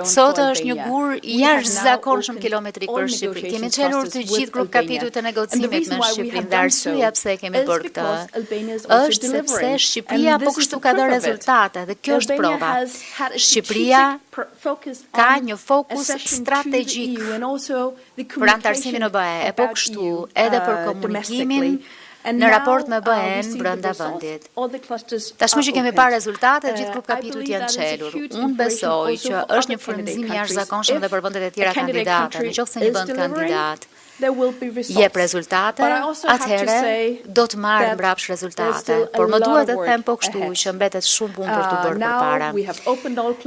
Sot është një gur jashtëzakonshëm kilometrik për Shqipëri. Kemi çelur të gjithë grup kapitujt të negocimit me Shqipërinë dhe arsyeja pse e kemi bërë këtë është sepse Shqipëria po kështu ka dhënë rezultate dhe kjo është prova. Shqipëria ka një fokus strategjik për antarësimin në BE, e po kështu edhe për komunikimin në raport me BE-n brenda vendit. Tashmë që kemi parë rezultate, gjithë grup kapitujt janë çelur. Unë besoj që është një frymëzim i jashtëzakonshëm edhe për vendet e tjera kandidate. Nëse një vend kandidat jep rezultate, atëherë do të marrë mbrapsht rezultate. Por më duhet të them po kështu që mbetet shumë punë për të bërë përpara.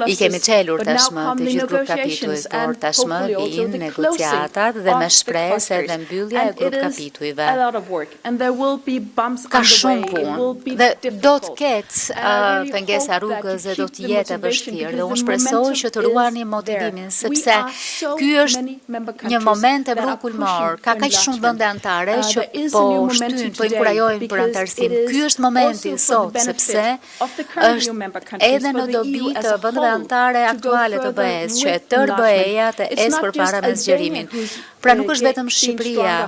I kemi çelur tashmë të gjithë grup kapitujt, por tashmë vijnë negociatat dhe me shpresë edhe mbyllja e grup kapitujve. Ka shumë punë dhe do të ketë pengesa rrugës dhe do të jetë e vështirë dhe unë shpresoj që të ruani motivimin sepse ky është një moment e brukulmor. Ka kaq shumë vende anëtare që po shtyjnë, po inkurajojnë për antarësim. Ky është momenti sot, sepse është edhe në dobi të vendeve anëtare aktuale të BE-s, që e tërë BE-ja të ecë përpara me zgjerimin. Pra nuk është vetëm Shqipëria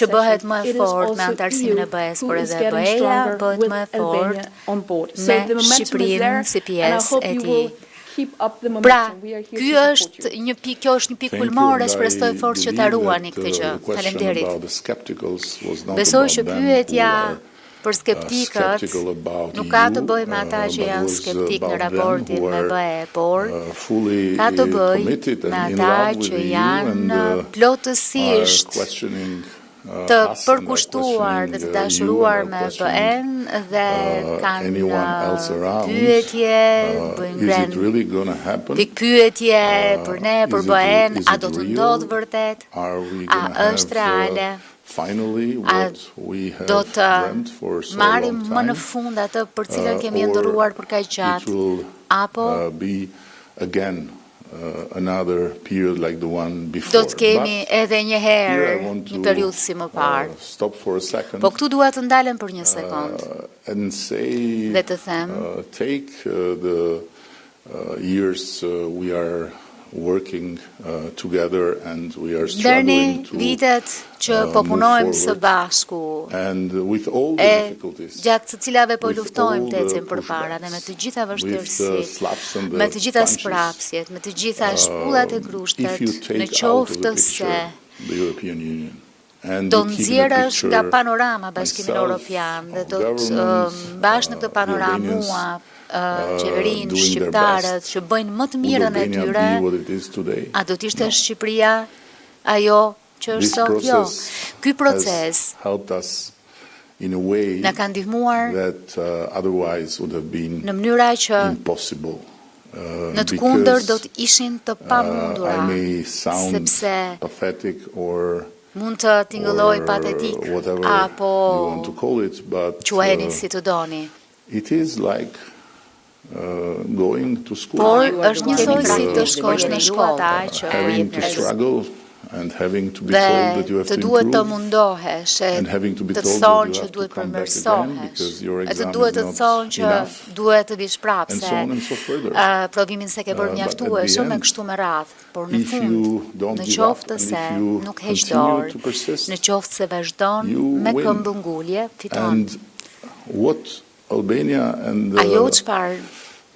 që bëhet më e fortë me antarësimin e BE-s, por edhe BE-ja bëhet më e fortë me Shqipërinë si pjesë e tij. Pra, kjo është një pikë kulmore, shpresoj fort që ta ruani këtë gjë. Faleminderit. Besoj që pyetja për skeptikët nuk ka të bëjë me ata që janë skeptik në raportin me BE, por ka të bëjë me ata që janë plotësisht të përkushtuar dhe të dashuruar me BE-n dhe kanë pyetje, pikpyetje për ne, për BE-n, a do të ndodhë vërtet, a është reale, a do të marrim më në fund atë për cilën kemi ndëruar për kaq gjatë, apo do të kemi edhe një herë një periudhë si më parë. Po këtu dua të ndalem për një sekond dhe të them dërni vitet që po punojmë së bashku e gjatë të cilave po luftojmë të ecim përpara dhe me të gjitha vështirësitë, me të gjitha sprapsjet, me të gjitha shpullat e grushtet, në qoftë se do nxjerrësh nga panorama Bashkimin Evropian dhe do të mbash në këtë panoramë mua qeverinë, shqiptarët që bëjnë më të mirën e tyre, a do të ishte Shqipëria ajo që është sot? Jo. Ky proces na ka ndihmuar në mënyra që në të kundër do të ishin të pamundura, sepse mund të tingëlloj patetik apo quajeni si të doni. Por është njësoj si të shkosh në shkolla që dhe të duhet të mundohesh, të thonë që duhet përmirësohesh, të duhet të thonë që duhet të vish prapse, provimin se ke bërë mjaftueshëm e kështu me radhë, por në fund, në qoftë se nuk heq dorë, në qoftë se vazhdon me këmbë ngulje, fiton. Ajo çfarë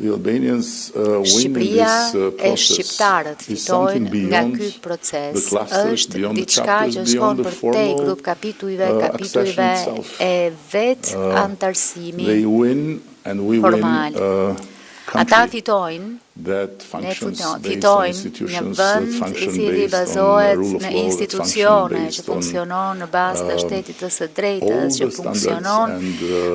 Shqipëria e shqiptarët fitojnë nga ky proces është diçka që shkon përtej grup kapitujve e vet antarësimi formal. Ata fitojnë, ne fitojnë një vend i cili bazohet në institucione që funksionon në bazë të shtetit të së drejtës, që funksionon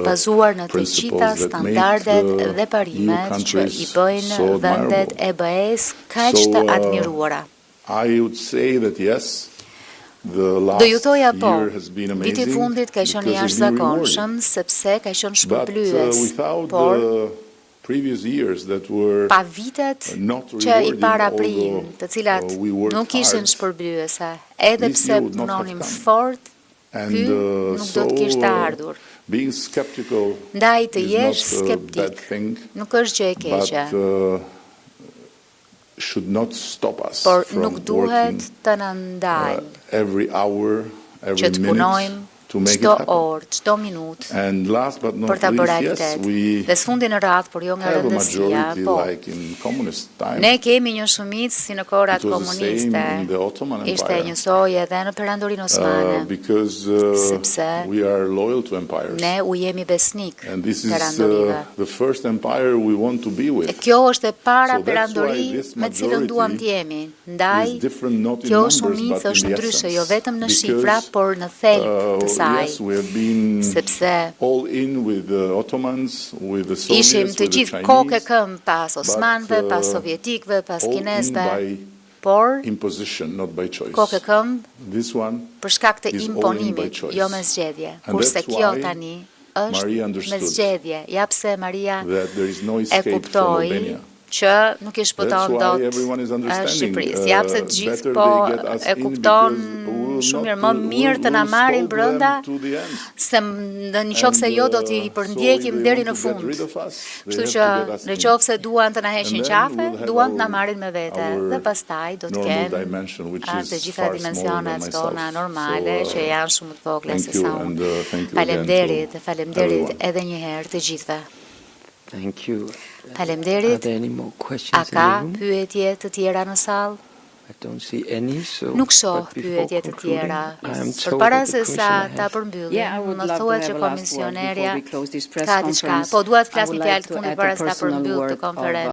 bazuar në të gjitha standardet dhe parimet që i bëjnë vendet e BE-s kaq të admiruara. Do ju thoja po, viti fundit ka qenë jashtëzakonshëm sepse ka qenë shpërblyes, por pa vitet që i para prim, të cilat nuk ishin shpërblyese, edhe pse punonim fort, ky nuk do të kishte ardhur. Ndaj të jesh skeptik, nuk është gjë e keqe. should not stop us por from nuk duhet working të na ndajë every hour, që every të minute punojmë to make it çdo happen. orë, çdo minutë And last but për not ta bërë least, yes, realitet. we Dhe s'fundi në radhë, por jo nga have a rëndësia, majority po. like in communist time. Ne kemi një shumicë si në kohërat It was the same komuniste. in the Ottoman Ishte Empire. njësoj edhe në perandorinë osmane. Because Sepse we are loyal to empires. Ne u jemi besnik And this is perandorive. the first empire we want to be with. Kjo është e para So that's perandori why this me cilën duam të jemi. Ndaj, is different not in kjo numbers, shumicë but in është the ndryshe, essence. jo vetëm në Because, shifra, por në thelb të saj. Yes, we have been Sepse all in with the Ottomans, with the Soviets, ishim të with the gjithë kokë Chinese, këm pas Osmanëve, pas Sovjetikëve, pas all in Kinezëve, by por imposition, not by choice. kokë këm This one për shkak të is all in by imponimit, choice. jo me zgjedhje. And Kurse that's kjo why tani Maria është me understood zgjedhje. Ja pse Maria that there is no e escape from kuptoi Albania. që nuk i shpëton That's dot why everyone is understanding. Shqipërisë. Ja pse të gjithë Better po they get us e in kupton because we will shumë mirë, not, më mirë të na we'll marrin stop brenda them to the end. se në qofse jo do t'i përndjekim deri në fund. Kështu që në qofse duan të na heqin qafe, duan të na marrin me vete dhe pastaj do të kenë të gjitha dimensionet tona normale që janë shumë të vogla se sa unë. Faleminderit, faleminderit edhe një herë të gjithëve. Thank you. Faleminderit. Are there any more questions A in the ka room? pyetje të tjera në sallë? I don't see any, so Nuk shoh but before pyetje të concluding, tjera. I am told Përpara that the se sa commissioner ta has përmbyllim, më thuhet që komisionerja ka diçka. Po dua të flas një fjalë të fundit para se ta përmbyll të konferencën.